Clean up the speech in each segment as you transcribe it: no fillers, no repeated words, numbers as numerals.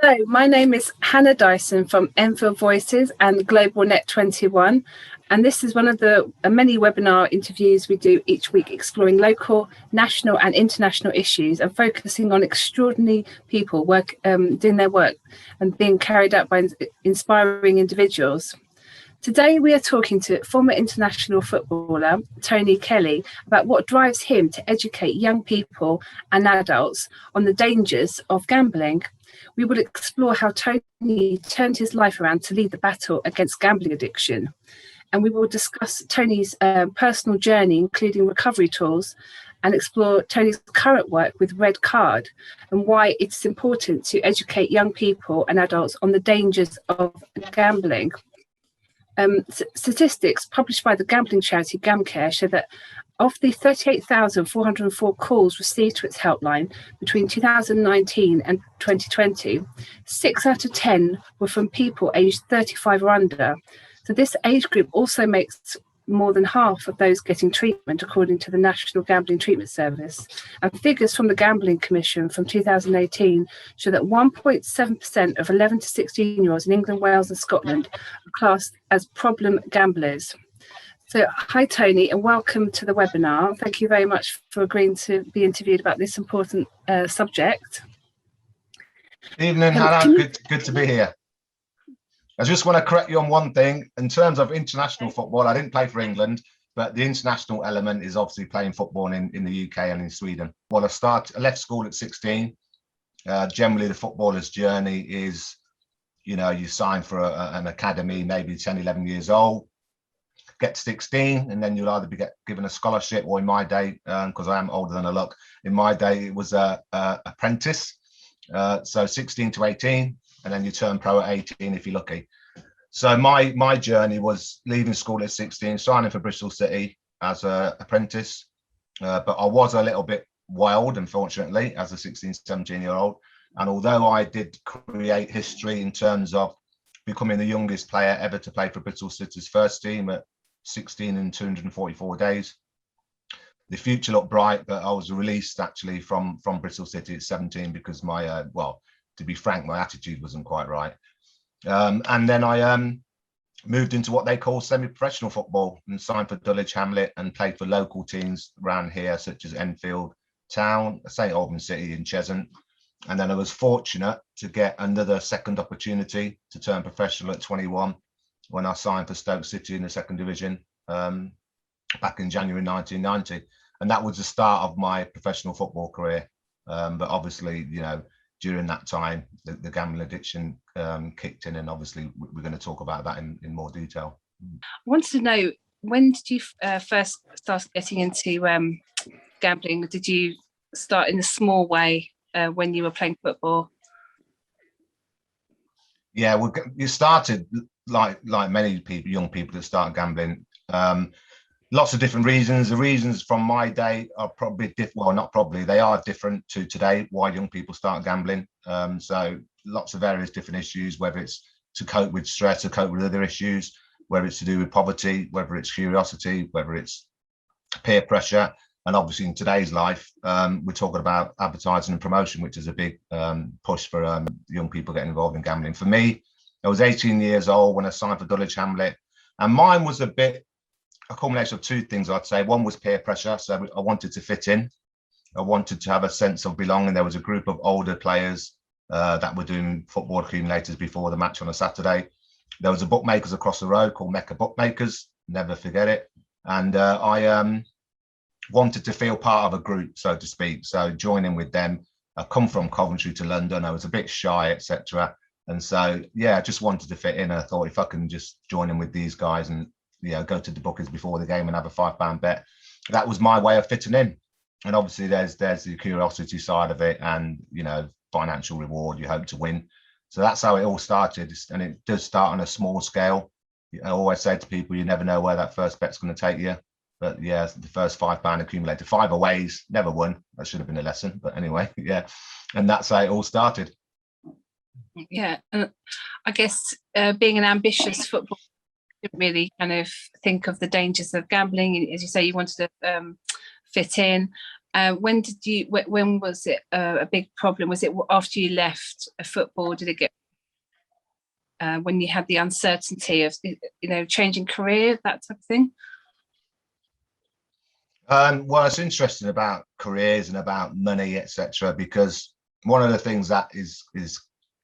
Hello, my name is Hannah Dyson from Enfield Voices and Global Net 21. And this is one of the many webinar interviews we do each week, exploring local, national and international issues and focusing on extraordinary people doing their work and being carried out by inspiring individuals. Today, we are talking to former international footballer Tony Kelly about what drives him to educate young people and adults on the dangers of gambling. We will explore how Tony turned his life around to lead the battle against gambling addiction. And we will discuss Tony's personal journey, including recovery tools, and explore Tony's current work with Red Card and why it's important to educate young people and adults on the dangers of gambling. Statistics published by the gambling charity GamCare show that of the 38,404 calls received to its helpline between 2019 and 2020, 6 out of 10 were from people aged 35 or under. So this age group also makes more than half of those getting treatment, according to the National Gambling Treatment Service. And figures from the Gambling Commission from 2018 show that 1.7% of 11 to 16-year-olds in England, Wales and Scotland are classed as problem gamblers. So hi, Tony, and welcome to the webinar. Thank you very much for agreeing to be interviewed about this important subject. Evening, Hannah. Good to be here. I just want to correct you on one thing. In terms of international football, I didn't play for England, but the international element is obviously playing football in the UK and in Sweden. Well, I left school at 16. Generally, the footballer's journey is, you sign for an academy, maybe 10, 11 years old, get to 16, and then you'll either be given a scholarship, or in my day, because I am older than I look, in my day, it was a apprentice. So 16 to 18. And then you turn pro at 18 if you're lucky. So my journey was leaving school at 16, signing for Bristol City as an apprentice. But I was a little bit wild, unfortunately, as a 16, 17-year-old. And although I did create history in terms of becoming the youngest player ever to play for Bristol City's first team at 16 and 244 days, the future looked bright, but I was released actually from Bristol City at 17 because my, to be frank, my attitude wasn't quite right. And then I moved into what they call semi-professional football and signed for Dulwich Hamlet and played for local teams around here, such as Enfield Town, St Albans City and Cheshunt. And then I was fortunate to get another second opportunity to turn professional at 21 when I signed for Stoke City in the second division back in January 1990. And that was the start of my professional football career. But obviously, during that time, the gambling addiction kicked in, and obviously we're going to talk about that in more detail. I wanted to know, when did you first start getting into gambling? Did you start in a small way when you were playing football? Yeah, well, you started like many people, young people that start gambling. Lots of different reasons. The reasons from my day are probably they are different to today, why young people start gambling. So lots of various different issues, whether it's to cope with stress or cope with other issues, whether it's to do with poverty, whether it's curiosity, whether it's peer pressure. And obviously in today's life, we're talking about advertising and promotion, which is a big push for young people getting involved in gambling. For me, I was 18 years old when I signed for Dulwich Hamlet, and mine was a culmination of two things, I'd say. One was peer pressure. So I wanted to fit in. I wanted to have a sense of belonging. There was a group of older players that were doing football accumulators before the match on a Saturday. There was a bookmakers across the road called Mecca Bookmakers. Never forget it. And I wanted to feel part of a group, so to speak. So joining with them. I come from Coventry to London. I was a bit shy, etc. And so, I just wanted to fit in. And I thought, if I can just join in with these guys and go to the bookers before the game and have a £5 bet, that was my way of fitting in. And obviously there's the curiosity side of it, and financial reward, you hope to win. So that's how it all started, and it does start on a small scale. I always say to people, you never know where that first bet's going to take you. But the first £5 accumulator, 5 aways, never won. That should have been a lesson, but anyway, and that's how it all started. Yeah, and I guess being an ambitious footballer, didn't really kind of think of the dangers of gambling. As you say, you wanted to fit in. When was it a big problem? Was it after you left football? Did it get when you had the uncertainty of changing career, that type of thing? Well, it's interesting about careers and about money, etc. Because one of the things that is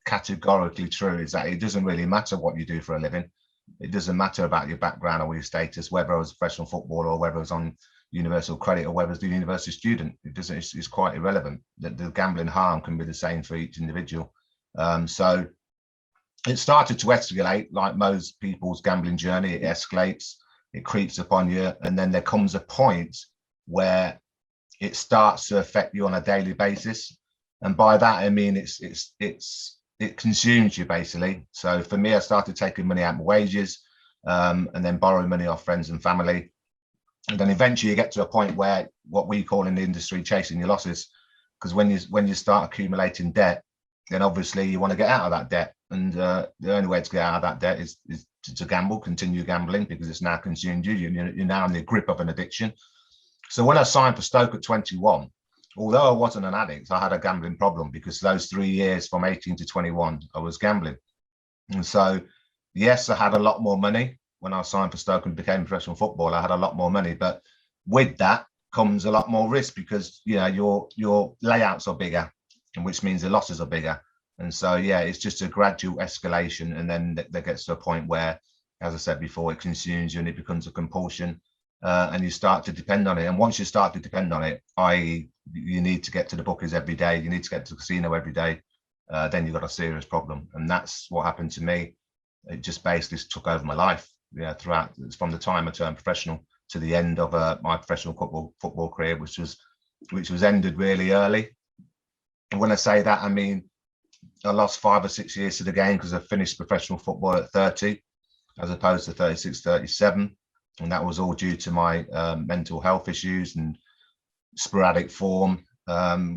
categorically true is that it doesn't really matter what you do for a living. It doesn't matter about your background or your status, whether I was a professional footballer or whether I was on universal credit or whether I was a university student. It doesn't. It's quite irrelevant. The gambling harm can be the same for each individual. So it started to escalate, like most people's gambling journey. It escalates, it creeps upon you, and then there comes a point where it starts to affect you on a daily basis. And by that I mean it consumes you basically. So for me, I started taking money out of my wages, and then borrowing money off friends and family. And then eventually you get to a point where what we call in the industry chasing your losses, because when you start accumulating debt, then obviously you want to get out of that debt. And the only way to get out of that debt is to gamble, continue gambling, because it's now consumed you. You're now in the grip of an addiction. So when I signed for Stoke at 21, although I wasn't an addict, I had a gambling problem, because those 3 years from 18 to 21, I was gambling. And so, yes, I had a lot more money when I signed for Stoke and became a professional footballer. I had a lot more money, but with that comes a lot more risk, because your layouts are bigger, and which means the losses are bigger. And so, yeah, it's just a gradual escalation. And then that gets to a point where, as I said before, it consumes you and it becomes a compulsion, and you start to depend on it. And once you start to depend on it, i.e. you need to get to the bookies every day, you need to get to the casino every day, then you've got a serious problem. And that's what happened to me. It just basically took over my life. Throughout, from the time I turned professional to the end of my professional football career, which was ended really early. And when I say that, I mean I lost 5 or 6 years to the game, because I finished professional football at 30 as opposed to 36, 37. And that was all due to my mental health issues and sporadic form.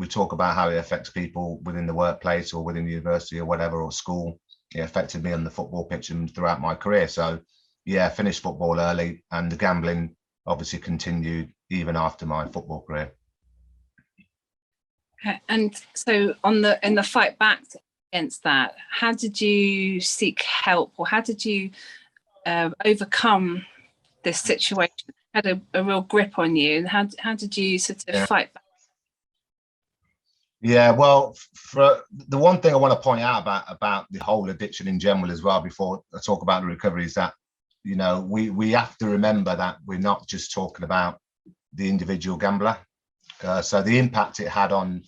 We talk about how it affects people within the workplace or within university or whatever, or school. It affected me on the football pitch and throughout my career. So yeah, I finished football early, and the gambling obviously continued even after my football career. And so in the fight back against that, how did you seek help, or how did you overcome this situation? It had a real grip on you, and how did you sort of fight back? Yeah, well, for the one thing I want to point out about the whole addiction in general as well, before I talk about the recovery, is that we have to remember that we're not just talking about the individual gambler. So the impact it had on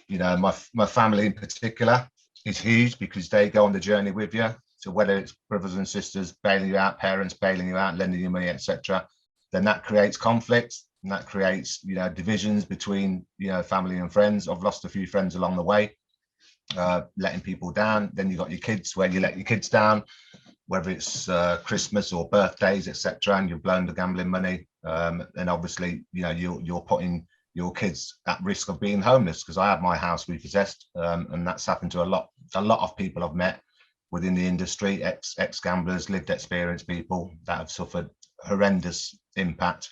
my family in particular is huge, because they go on the journey with you. So whether it's brothers and sisters bailing you out, parents bailing you out, lending you money, etc., then that creates conflict, and that creates divisions between family and friends. I've lost a few friends along the way, letting people down. Then you got your kids, where you let your kids down, whether it's Christmas or birthdays, etc., and you've blown the gambling money. And obviously you're putting your kids at risk of being homeless, because I had my house repossessed, and that's happened to a lot of people I've met within the industry, ex-gamblers, lived experience people that have suffered horrendous impact.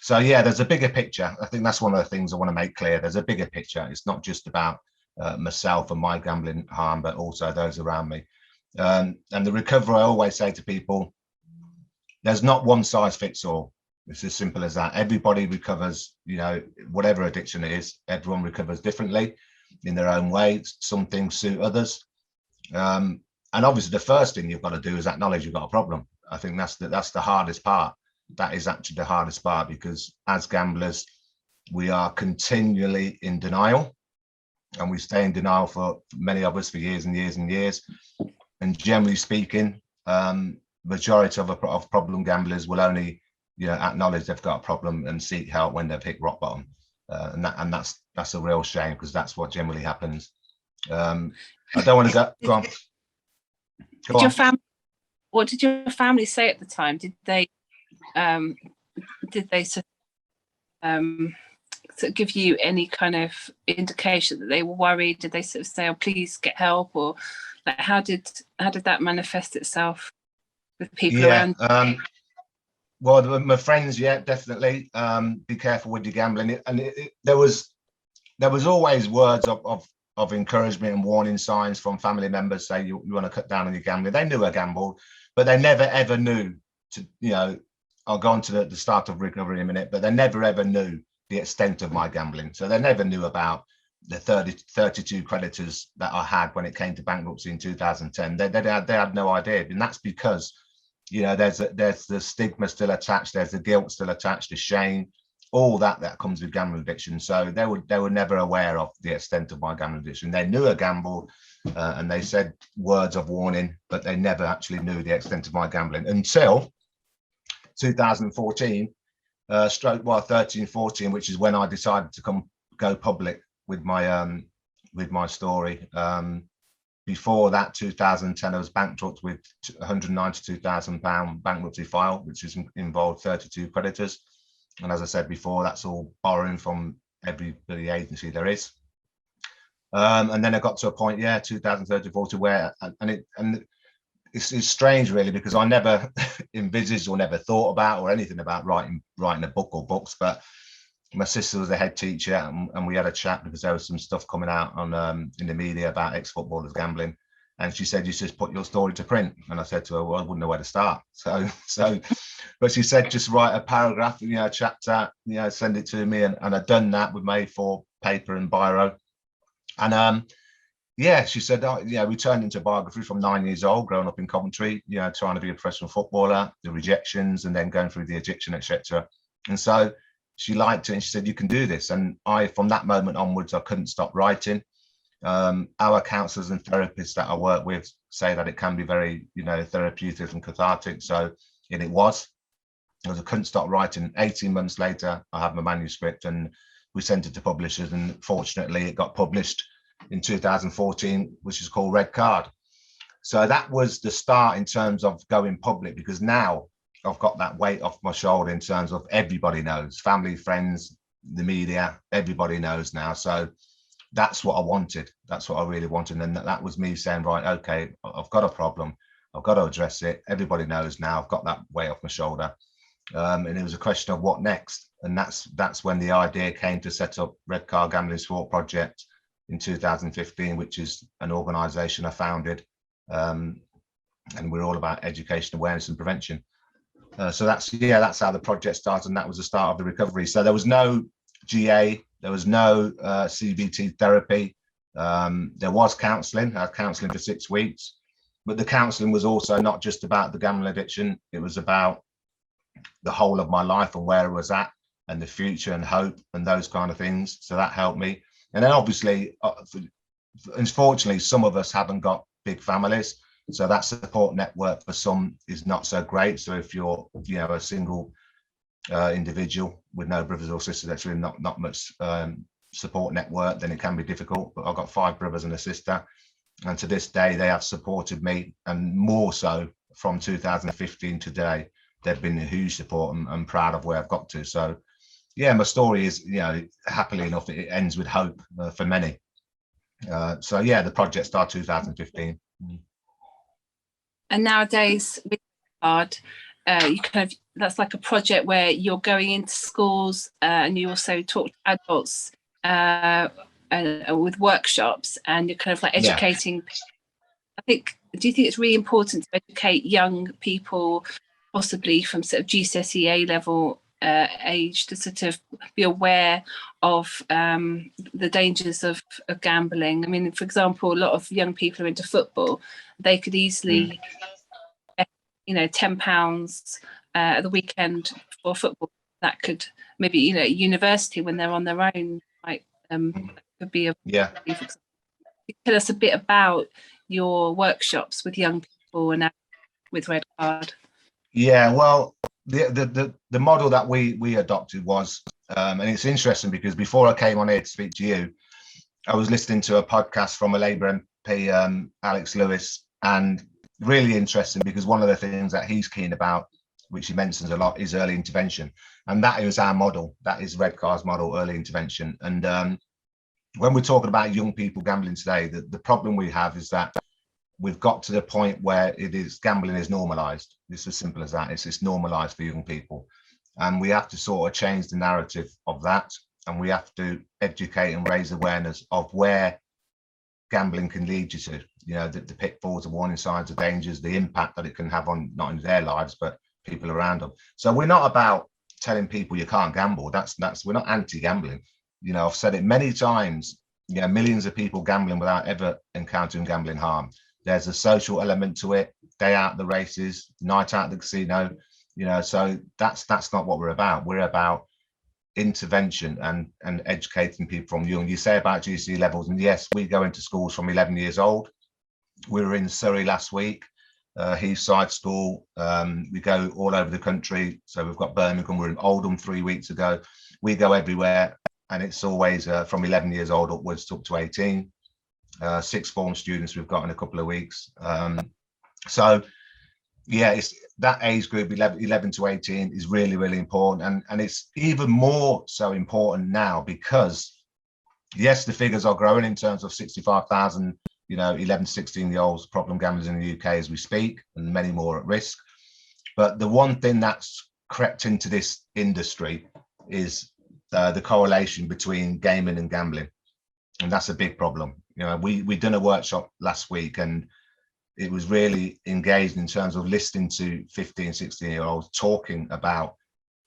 So yeah, there's a bigger picture. I think that's one of the things I want to make clear. There's a bigger picture. It's not just about myself and my gambling harm, but also those around me. And the recovery, I always say to people, there's not one size fits all. It's as simple as that. Everybody recovers, whatever addiction it is, everyone recovers differently in their own way. Some things suit others. And obviously the first thing you've got to do is acknowledge you've got a problem. I think that's the hardest part. That is actually the hardest part, because as gamblers, we are continually in denial, and we stay in denial for many of us for years and years and years. And generally speaking, majority of problem gamblers will only acknowledge they've got a problem and seek help when they've hit rock bottom, and that's a real shame, because that's what generally happens. I don't want to go on. What did your family say at the time? Did they sort of give you any kind of indication that they were worried? Did they sort of say, "Oh, please get help," or like how did that manifest itself with people around? Well, my friends, yeah, definitely. Be careful with your gambling. There was always words of encouragement and warning signs from family members say you want to cut down on your gambling. They knew I gambled, but they never ever knew to, I'll go on to the start of recovery in a minute, but they never ever knew the extent of my gambling. So they never knew about the 32 creditors that I had when it came to bankruptcy in 2010. They had no idea. And that's because, there's the stigma still attached, there's the guilt still attached, the shame, all that comes with gambling addiction. So they were never aware of the extent of my gambling addiction. They knew I gambled and they said words of warning, but they never actually knew the extent of my gambling until 2014, 13-14, which is when I decided to go public with my story. Before that, 2010, I was bankrupt with £192,000 bankruptcy file, which involved 32 creditors. And as I said before, that's all borrowing from every agency there is. And then I got to a point, 2013-14, where it's strange really, because I never envisaged or never thought about or anything about writing a book or books. But my sister was the head teacher, and we had a chat because there was some stuff coming out on in the media about ex-footballers gambling, and she said, you just put your story to print. And I said to her, well, I wouldn't know where to start. So but she said, just write a paragraph, a chapter, send it to me, and I'd done that with my A4 paper and biro. And she said, we turned into a biography from 9 years old, growing up in Coventry, trying to be a professional footballer, the rejections, and then going through the addiction, etc. And so she liked it, and she said, you can do this. And from that moment onwards, I couldn't stop writing. Our counsellors and therapists that I work with say that it can be very, therapeutic and cathartic. So, and it was. I couldn't stop writing. 18 months later, I have my manuscript, and we sent it to publishers, and fortunately it got published in 2014, which is called Red Card. So that was the start in terms of going public, because now I've got that weight off my shoulder in terms of everybody knows, family, friends, the media, everybody knows now. So that's what I wanted. That's what I really wanted. And that was me saying, right, okay, I've got a problem. I've got to address it. Everybody knows now. I've got that weight off my shoulder. And it was a question of what next. And that's when the idea came to set up Red Card Gambling Support Project in 2015, which is an organisation I founded. And we're all about education, awareness and prevention. So that's how the project started, and that was the start of the recovery. So there was no GA, there was no CBT therapy. There was counselling. I had counselling for 6 weeks, but the counselling was also not just about the gambling addiction. It was about the whole of my life and where I was at and the future and hope and those kind of things. So that helped me. And then obviously, unfortunately, some of us haven't got big families. So that support network for some is not so great. So if you're, a single individual with no brothers or sisters, that's really not much support network, then it can be difficult. But I've got 5 brothers and a sister, and to this day they have supported me, and more so from 2015 today. They've been a huge support, and I'm proud of where I've got to. So my story is, happily enough, it ends with hope for many. The project started 2015. And nowadays with Card, you that's like a project where you're going into schools and you also talk to adults and with workshops, and you're kind of like educating. Do you think it's really important to educate young people, possibly from sort of GCSE A level age, to sort of be aware of the dangers of gambling? I mean, for example, a lot of young people are into football. They could easily, £10 at the weekend for football. That could maybe, university when they're on their own, could be a Tell us a bit about your workshops with young people and with Red Card. Yeah, well, the model that we adopted was, and it's interesting because before I came on here to speak to you, I was listening to a podcast from a Labour MP, Alex Lewis, and really interesting because one of the things that he's keen about, which he mentions a lot, is early intervention. And that is our model. That is Red Card's model, early intervention. And when we're talking about young people gambling today, the problem we have is that we've got to the point where gambling is normalized. It's as simple as that. It's normalized for young people. And we have to sort of change the narrative of that. And we have to educate and raise awareness of where gambling can lead you to, the pitfalls, the warning signs, the dangers, the impact that it can have on not only their lives, but people around them. So we're not about telling people you can't gamble. We're not anti-gambling. I've said it many times, millions of people gambling without ever encountering gambling harm. There's a social element to it, day out at the races, night out at the casino, so that's not what we're about. We're about intervention and educating people from young. You say about GCSE levels, and yes, we go into schools from 11 years old. We were in Surrey last week, Heathside School. We go all over the country. So we've got Birmingham, we're in Oldham 3 weeks ago. We go everywhere, and it's always from 11 years old upwards up to 18. Sixth form students we've got in a couple of weeks. So yeah, it's that age group, 11 to 18, is really, really important. And it's even more so important now because, yes, the figures are growing in terms of 65,000, 11 to 16-year-olds problem gamblers in the UK as we speak, and many more at risk. But the one thing that's crept into this industry is the correlation between gaming and gambling. And that's a big problem. We done a workshop last week, and it was really engaged in terms of listening to 15, 16-year-olds talking about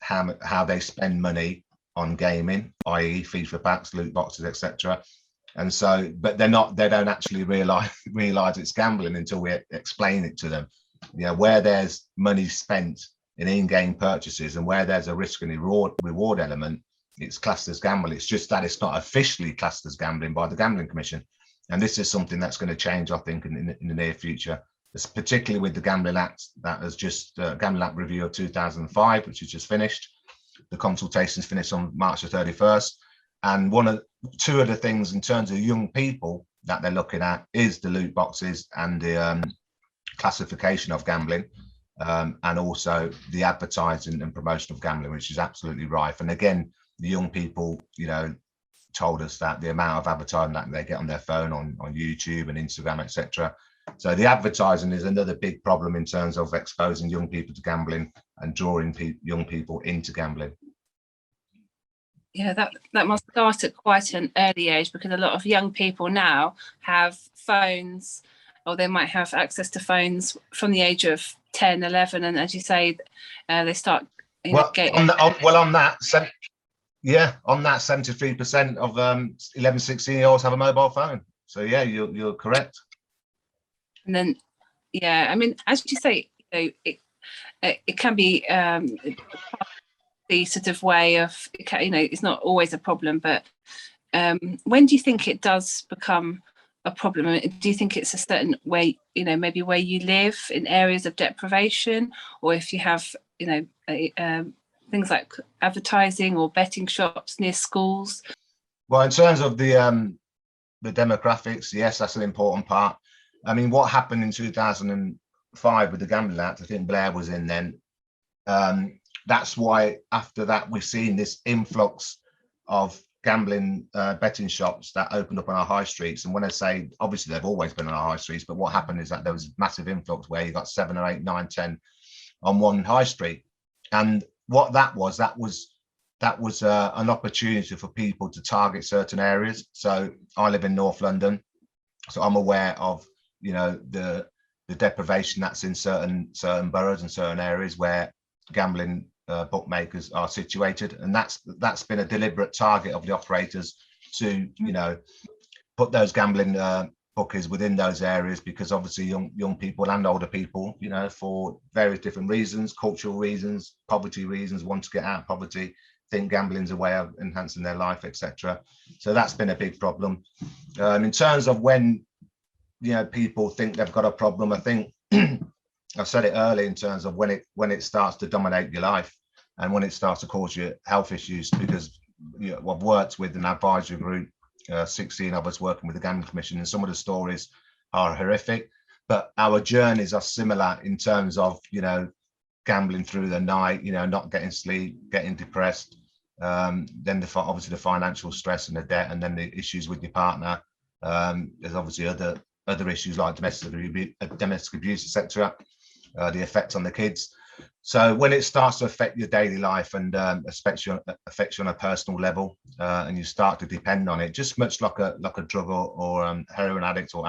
how they spend money on gaming, i.e. FIFA packs, loot boxes, etc. And so, but they don't actually realize it's gambling until we explain it to them. Where there's money spent in-game purchases and where there's a risk and reward element, it's classed as gambling. It's just that it's not officially classed as gambling by the Gambling Commission. And this is something that's going to change, I think, in the near future, particularly with the Gambling Act that has just Gambling Act review of 2005, which has just finished. The consultations finished on March the 31st. And two of the things in terms of young people that they're looking at is the loot boxes and the classification of gambling, and also the advertising and promotion of gambling, which is absolutely rife. And again, the young people, told us that the amount of advertising that they get on their phone, on YouTube and Instagram, etc. So the advertising is another big problem in terms of exposing young people to gambling and drawing young people into gambling. Yeah, that must start at quite an early age, because a lot of young people now have phones, or they might have access to phones from the age of 10, 11, and as you say, they start. On that, 73% of 11, 16-year-olds have a mobile phone. So yeah, you're correct. And then, yeah, I mean, as you say, it can be the sort of way of, it's not always a problem, but when do you think it does become a problem? Do you think it's a certain way, maybe where you live in areas of deprivation, or if you have, things like advertising or betting shops near schools? Well, in terms of the demographics, yes, that's an important part. I mean, what happened in 2005 with the Gambling Act, I think Blair was in then. That's why after that we've seen this influx of gambling betting shops that opened up on our high streets. And when I say, obviously they've always been on our high streets, but what happened is that there was a massive influx where you got 7 or 8, 9, 10 on one high street. And what that was an opportunity for people to target certain areas. So I live in North London, so I'm aware of the deprivation that's in certain boroughs and certain areas where gambling bookmakers are situated, and that's been a deliberate target of the operators to put those gambling bookies within those areas, because obviously young people and older people, for various different reasons, cultural reasons, poverty reasons, want to get out of poverty, think gambling's a way of enhancing their life, etc. So that's been a big problem. In terms of when people think they've got a problem, I think I said it earlier in terms of when it starts to dominate your life and when it starts to cause you health issues, because I've worked with an advisory group, 16 of us working with the Gambling Commission, and some of the stories are horrific, but our journeys are similar in terms of gambling through the night, not getting sleep, getting depressed, then obviously the financial stress and the debt, and then the issues with your partner. There's obviously other other issues like domestic abuse, etc. The effect on the kids. So when it starts to affect your daily life and affects you on a personal level, and you start to depend on it, just much like a drug or heroin addict or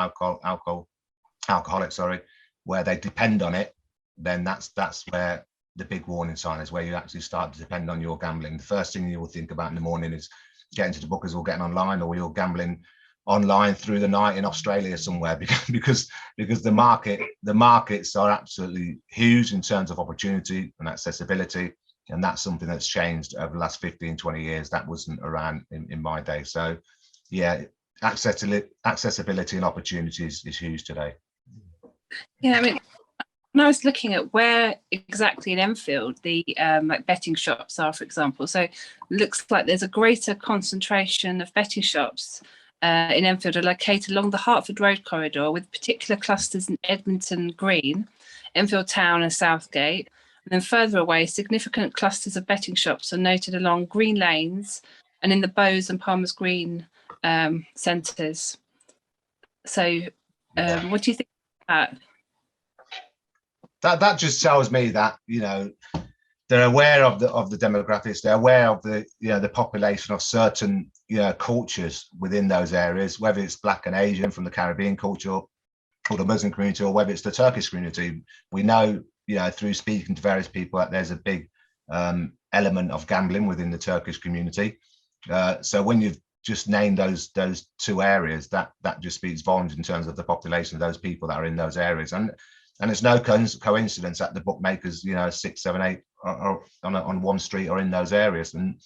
alcoholic, sorry, where they depend on it, then that's where the big warning sign is, where you actually start to depend on your gambling. The first thing you will think about in the morning is getting to the bookers or getting online, or you're gambling online through the night in Australia somewhere, because the markets are absolutely huge in terms of opportunity and accessibility, and that's something that's changed over the last 15-20 years. That wasn't around in my day. So yeah, accessibility and opportunities is huge today. Yeah, I mean, when I was looking at where exactly in Enfield the like betting shops are, for example, so it looks like there's a greater concentration of betting shops in Enfield are located along the Hertford Road corridor, with particular clusters in Edmonton Green, Enfield Town and Southgate. And then further away, significant clusters of betting shops are noted along Green Lanes and in the Bowes and Palmer's Green centres. So what do you think about that? That just tells me that, you know, they're aware of the demographics. They're aware of the the population of certain cultures within those areas, whether it's Black and Asian from the Caribbean culture, or the Muslim community, or whether it's the Turkish community. We know, through speaking to various people, that there's a big element of gambling within the Turkish community. So when you've just named those two areas, that just speaks volumes in terms of the population of those people that are in those areas. And it's no coincidence that the bookmakers, 6, 7, 8 are on one street or in those areas. And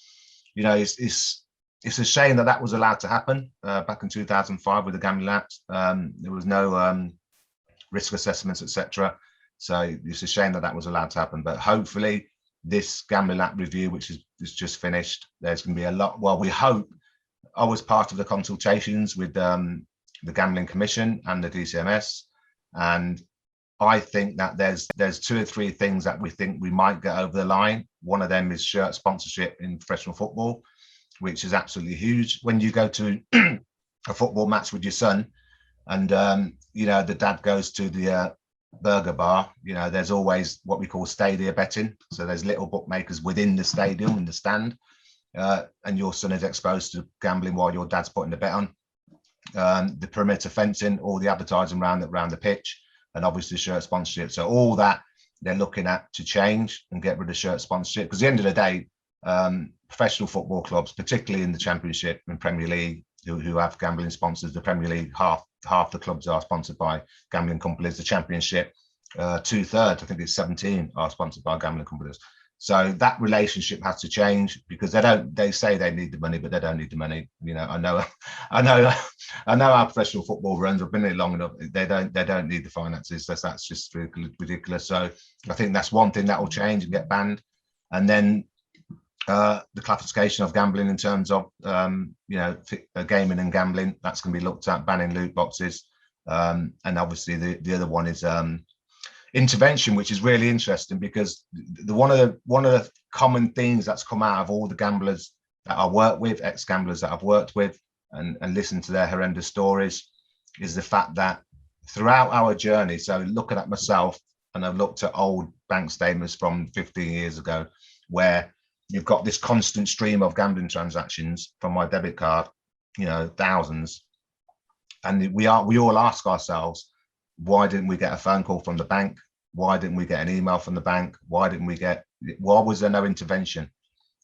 it's a shame that was allowed to happen back in 2005 with the Gambling Act. There was no risk assessments, etc. So it's a shame that was allowed to happen. But hopefully, this Gambling Act review, which is just finished, there's going to be a lot. Well, we hope. I was part of the consultations with the Gambling Commission and the DCMS, and I think that there's 2 or 3 things that we think we might get over the line. One of them is shirt sponsorship in professional football, which is absolutely huge. When you go to a football match with your son, and the dad goes to the burger bar, there's always what we call stadia betting. So there's little bookmakers within the stadium in the stand, and your son is exposed to gambling while your dad's putting the bet on. The perimeter fencing, all the advertising around the pitch, and obviously shirt sponsorship. So all that they're looking at to change and get rid of shirt sponsorship, because at the end of the day, professional football clubs, particularly in the Championship and Premier League, who have gambling sponsors, the Premier League, half the clubs are sponsored by gambling companies. The Championship, 2/3, I think it's 17, are sponsored by gambling companies. So that relationship has to change, because they say they need the money, but they don't need the money. I know how professional football runs. I've been here long enough. They don't need the finances. That's just ridiculous. So I think that's one thing that will change and get banned. And then the classification of gambling in terms of gaming and gambling, that's going to be looked at, banning loot boxes. And obviously the other one is intervention, which is really interesting, because one of the common things that's come out of all the gamblers that I work with, ex-gamblers that I've worked with, and listened to their horrendous stories, is the fact that throughout our journey, so looking at myself, and I've looked at old bank statements from 15 years ago, where you've got this constant stream of gambling transactions from my debit card, thousands, and we all ask ourselves, why didn't we get a phone call from the bank? Why didn't we get an email from the bank? Why was there no intervention?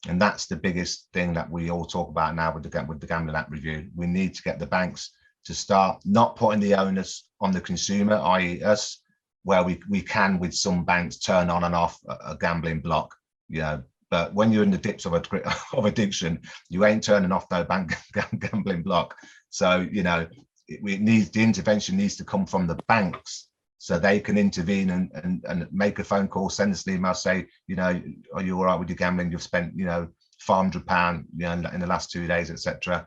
And that's the biggest thing that we all talk about now with the Gambling Act review. We need to get the banks to start not putting the onus on the consumer, i.e. us, where we can with some banks turn on and off a gambling block, but when you're in the dips of addiction, you ain't turning off no bank gambling block. So, the intervention needs to come from the banks, so they can intervene and make a phone call, send us an email, say, are you all right with your gambling? You've spent, £400, in the last 2 days, etc.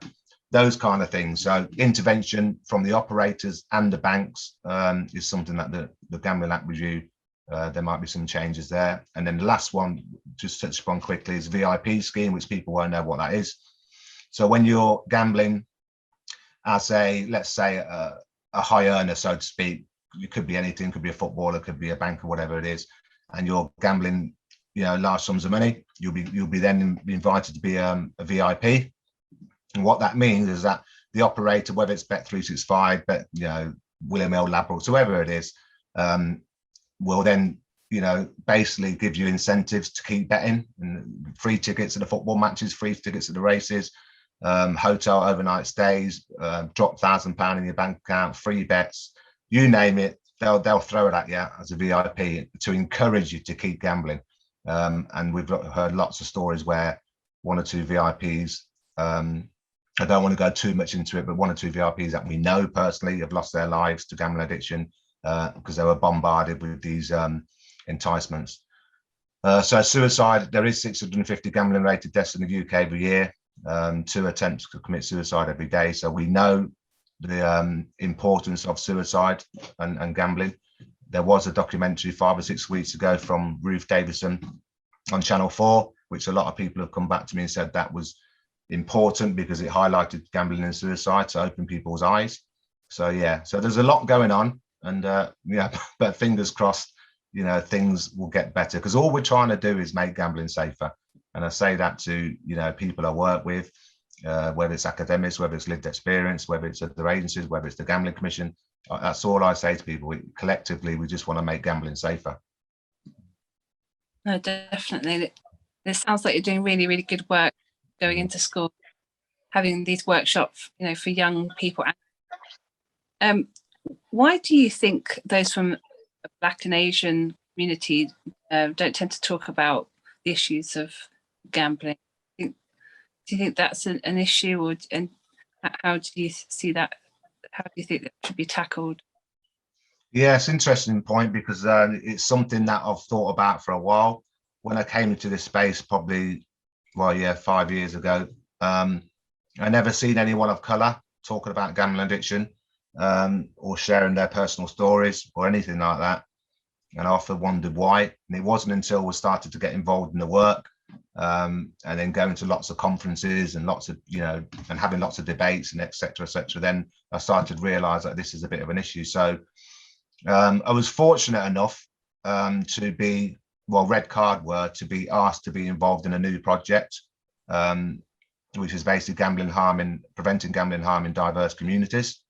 Those kind of things. So intervention from the operators and the banks is something that the Gambling Act review, there might be some changes there. And then the last one, just touch upon quickly, is VIP scheme, which people won't know what that is. So when you're gambling as let's say a high earner, so to speak. It could be anything, could be a footballer, could be a banker, whatever it is, and you're gambling, large sums of money. You'll be then invited to be a VIP, and what that means is that the operator, whether it's Bet365, William L. Labrador, whoever it is, will then basically give you incentives to keep betting, and free tickets at the football matches, free tickets at the races, hotel overnight stays, drop £1,000 in your bank account, free bets, you name it, they'll throw it at you as a VIP to encourage you to keep gambling. And we've heard lots of stories where one or two VIPs, I don't want to go too much into it, but one or two VIPs that we know personally have lost their lives to gambling addiction because they were bombarded with these enticements. So suicide, there is 650 gambling related deaths in the UK every year, 2 attempts to commit suicide every day. So we know the importance of suicide and gambling. There was a documentary 5 or 6 weeks ago from Ruth Davison on Channel 4, which a lot of people have come back to me and said that was important because it highlighted gambling and suicide to open people's eyes. So so there's a lot going on, and but fingers crossed, things will get better, because all we're trying to do is make gambling safer. And I say that to people I work with, whether it's academics, whether it's lived experience, whether it's other agencies, whether it's the Gambling Commission. That's all I say to people. Collectively, we just want to make gambling safer. No, definitely. It sounds like you're doing really, really good work going into school, having these workshops, for young people. Why do you think those from the Black and Asian community don't tend to talk about the issues of gambling? Do you think that's an issue, and how do you see that? How do you think that should be tackled? Yeah, it's an interesting point, because it's something that I've thought about for a while. When I came into this space, probably 5 years ago, I never seen anyone of colour talking about gambling addiction, or sharing their personal stories or anything like that. And I often wondered why. And it wasn't until we started to get involved in the work, and then going to lots of conferences and lots of, and having lots of debates and et cetera, then I started to realise that this is a bit of an issue. So I was fortunate enough to be, red card word, to be asked to be involved in a new project, which is basically preventing gambling harm in diverse communities.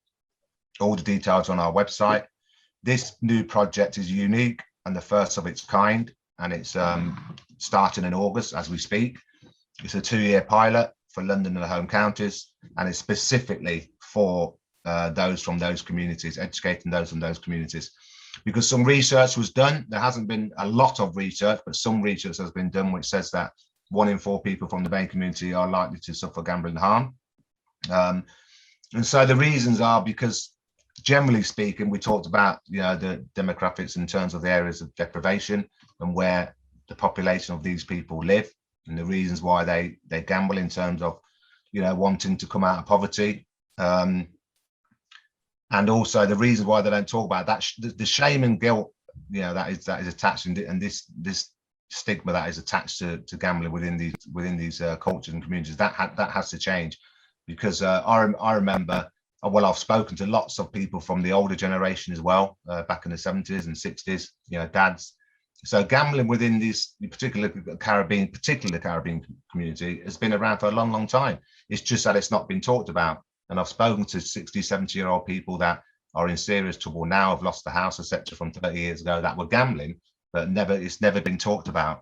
All the details on our website. This new project is unique and the first of its kind, and it's starting in August as we speak. It's a 2-year pilot for London and the home counties, and it's specifically for those from those communities, educating those from those communities. Because some research was done, there hasn't been a lot of research, but some research has been done which says that 1 in 4 people from the BAME community are likely to suffer gambling harm. And so the reasons are because, generally speaking, we talked about the demographics in terms of the areas of deprivation and where the population of these people live, and the reasons why they gamble in terms of wanting to come out of poverty, and also the reasons why they don't talk about that, the shame and guilt that is attached, and this stigma that is attached to gambling within these cultures and communities, that has to change. Because I remember, I've spoken to lots of people from the older generation as well, back in the 70s and 60s, dads. So gambling within these particular Caribbean community has been around for a long, long time. It's just that it's not been talked about. And I've spoken to 60, 70-year-old people that are in serious trouble now, have lost the house, etc., from 30 years ago, that were gambling, but it's never been talked about.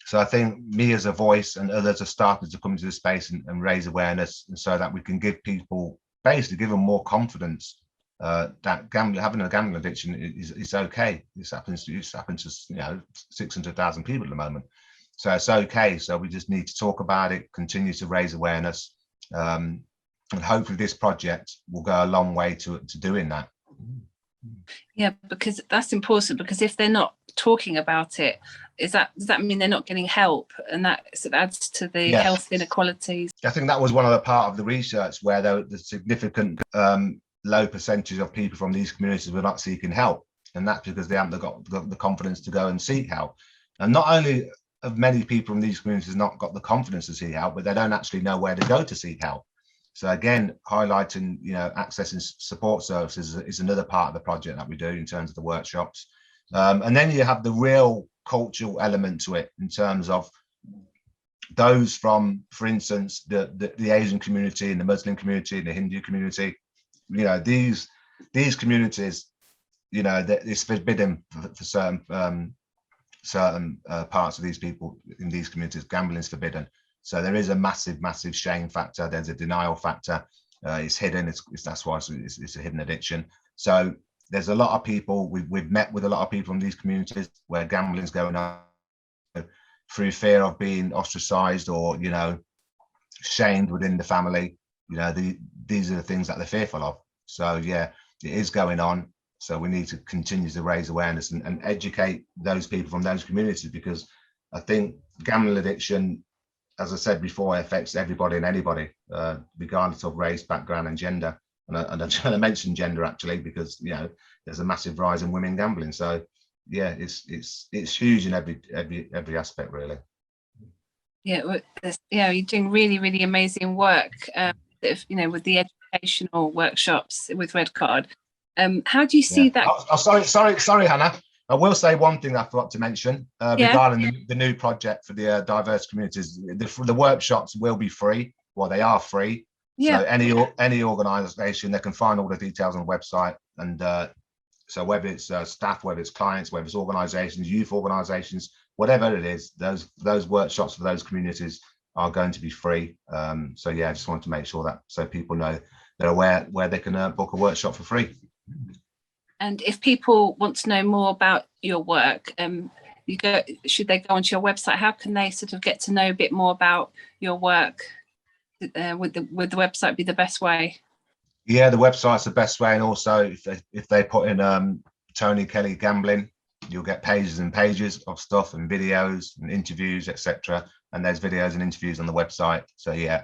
So I think me as a voice and others are starting to come into the space and raise awareness, and so that we can give people, basically give them more confidence that having a gambling addiction is okay. This happens to 600,000 people at the moment. So it's okay. So we just need to talk about it, continue to raise awareness, and hopefully this project will go a long way to doing that. Yeah, because that's important, because if they're not talking about it, does that mean they're not getting help, and that adds to the health inequalities? I think that was one of the part of the research where the significant low percentage of people from these communities were not seeking help, and that's because they haven't got the confidence to go and seek help. And not only have many people from these communities not got the confidence to seek help, but they don't actually know where to go to seek help. So again, highlighting, accessing support services is another part of the project that we do in terms of the workshops. And then you have the real cultural element to it in terms of those from, for instance, the Asian community and the Muslim community and the Hindu community. These communities, it's forbidden for certain parts of these people in these communities. Gambling is forbidden. So there is a massive shame factor. There's a denial factor. It's hidden. That's why it's a hidden addiction. So there's a lot of people. We've met with a lot of people in these communities where gambling's going on through fear of being ostracized or shamed within the family. These are the things that they're fearful of. So yeah, it is going on. So we need to continue to raise awareness and educate those people from those communities, because I think gambling addiction, as I said before, affects everybody and anybody, regardless of race, background, and gender. And I'm trying to mention gender actually, because there's a massive rise in women gambling. So yeah, it's huge in every aspect, really. Yeah, you're doing really amazing work. With the educational workshops with Red Card. How do you see that? Sorry, Hannah. I will say one thing I forgot to mention regarding the new project for the diverse communities. The workshops will be free. Well, they are free. Yeah. So any organisation, they can find all the details on the website. And so whether it's staff, whether it's clients, whether it's organisations, youth organisations, whatever it is, those workshops for those communities are going to be free. So yeah, I just wanted to make sure that so people know they're aware where they can book a workshop for free. And if people want to know more about your work, should they go onto your website? How can they sort of get to know a bit more about your work? Would the website be the best way? Yeah, the website's the best way. And also if they put in Tony Kelly gambling, you'll get pages and pages of stuff and videos and interviews, etc. And there's videos and interviews on the website. So yeah,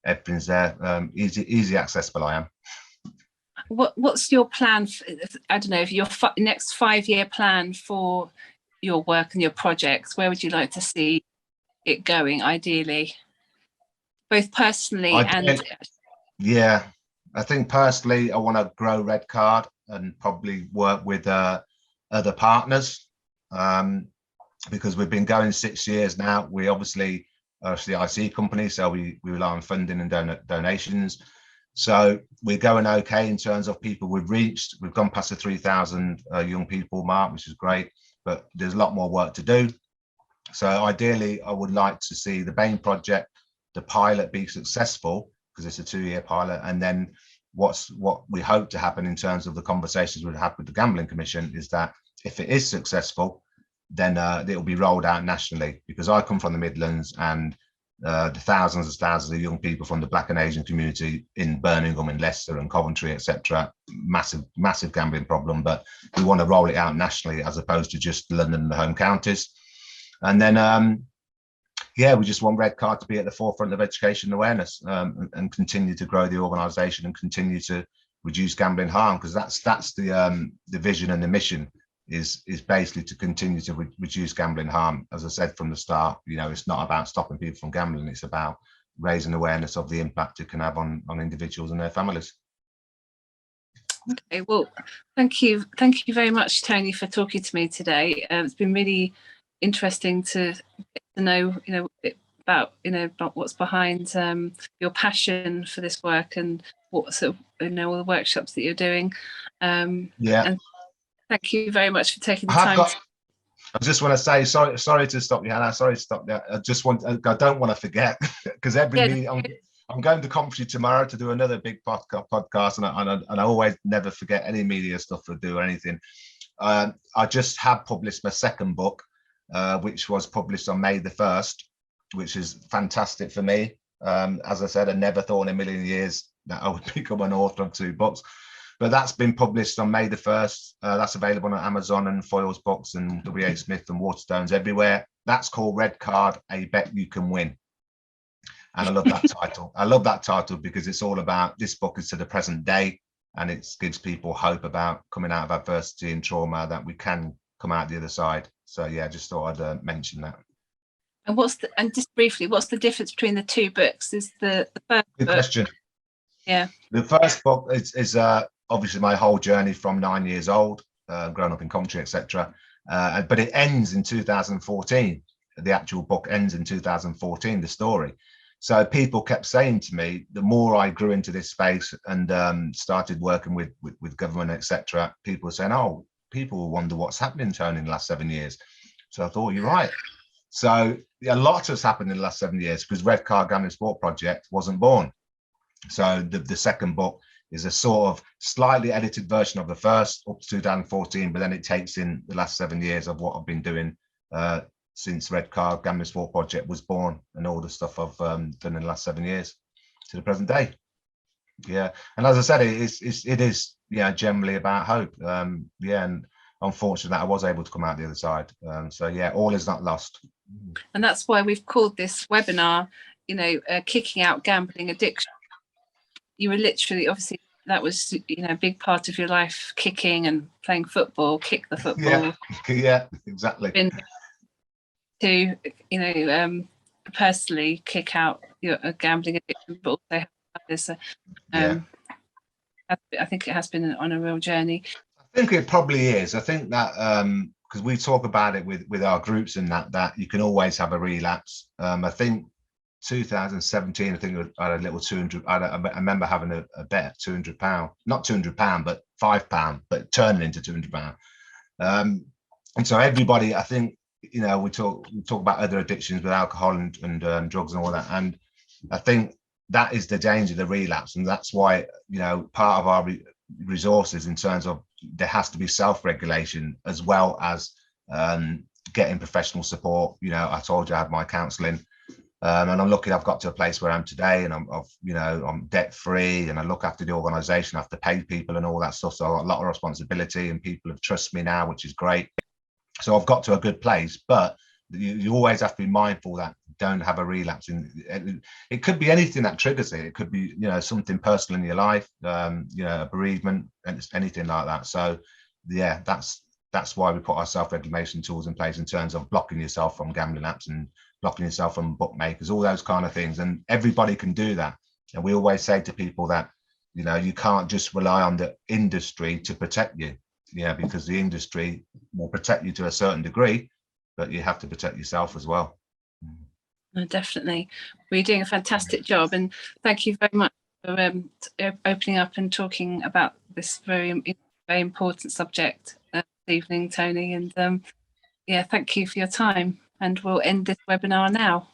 everything's there. Easy accessible, I am. What's your plan? I don't know, if your next 5-year plan for your work and your projects, where would you like to see it going, ideally, both personally and? Yeah, I think personally, I want to grow Red Card and probably work with other partners, because we've been going 6 years now. We obviously are the IC company, so we rely on funding and donations. So we're going okay in terms of people we've reached. We've gone past the 3,000 young people mark, which is great, but there's a lot more work to do. So ideally, I would like to see the Bain project, the pilot, be successful, because it's a 2-year pilot. And then what we hope to happen in terms of the conversations we've had with the Gambling Commission is that if it is successful, then it will be rolled out nationally, because I come from the Midlands, and the thousands of young people from the Black and Asian community in Birmingham and Leicester and Coventry, etc. Massive gambling problem, but we want to roll it out nationally as opposed to just London and the home counties. And then, yeah, we just want Red Card to be at the forefront of education awareness, and continue to grow the organisation and continue to reduce gambling harm, because that's the vision and the mission. Is basically to continue to reduce gambling harm. As I said from the start, it's not about stopping people from gambling, it's about raising awareness of the impact it can have on individuals and their families. Okay, well, thank you very much, Tony, for talking to me today. It's been really interesting to know about what's behind your passion for this work, and what sort of all the workshops that you're doing. Yeah. And thank you very much for taking the time. I just want to say sorry to stop you, Hannah. Sorry to stop there. I don't want to forget, because meeting, I'm going to Coventry tomorrow to do another big podcast, and I always never forget any media stuff to do or anything. I just have published my second book, which was published on May the 1st, which is fantastic for me. As I said, I never thought in a million years that I would become an author of 2 books. But that's been published on May the 1st. That's available on Amazon and Foyles Books and W.H. Smith and Waterstones, everywhere. That's called Red Card, A Bet You Can Win. And I love that title. I love that title because it's all about, this book is to the present day, and it gives people hope about coming out of adversity and trauma, that we can come out the other side. So yeah, I just thought I'd mention that. And just briefly, what's the difference between the two books? Is the first Good book, question. Yeah. The first book is obviously my whole journey from 9 years old, growing up in Coventry, etc. But it ends in 2014. The actual book ends in 2014, the story. So people kept saying to me, the more I grew into this space and started working with government, etc., people were saying, oh, people will wonder what's happening, Tony, in the last 7 years. So I thought, you're right. So a lot has happened in the last 7 years because Red Card Gambling Sport Project wasn't born. So the second book is a sort of slightly edited version of the first up to 2014, but then it takes in the last 7 years of what I've been doing since Red Card Gambling Sport Project was born, and all the stuff I've done in the last 7 years to the present day. Yeah, and as I said, it is generally about hope. Yeah, and I'm fortunate that I was able to come out the other side. So yeah, all is not lost. And that's why we've called this webinar, kicking out gambling addiction. You were literally, obviously, that was a big part of your life, kicking and playing football, kick the football. Yeah, exactly. Been to personally kick out your gambling addiction, but also have this. I think it has been on a real journey. I think it probably is. I think that because we talk about it with our groups and that you can always have a relapse. I think 2017, I think I had a little 200. I remember having a bet at £200, not £200, but £5, but turning into £200. And so everybody, I think, we talk about other addictions with alcohol and drugs and all that, and I think that is the danger, the relapse, and that's why part of our resources in terms of there has to be self-regulation as well as getting professional support. I told you I had my counselling. And I'm lucky I've got to a place where I am today, and I'm debt free, and I look after the organisation. I have to pay people and all that stuff, so I've got a lot of responsibility, and people have trust me now, which is great. So I've got to a good place, but you always have to be mindful that don't have a relapse. It could be anything that triggers it. It could be something personal in your life, a bereavement, and anything like that. So yeah, that's why we put our self-regulation tools in place in terms of blocking yourself from gambling apps and blocking yourself from bookmakers, all those kind of things. And everybody can do that. And we always say to people that, you can't just rely on the industry to protect you, because the industry will protect you to a certain degree, but you have to protect yourself as well. No, definitely. Well, you're doing a fantastic job. And thank you very much for opening up and talking about this very, very important subject this evening, Tony. And thank you for your time. And we'll end this webinar now.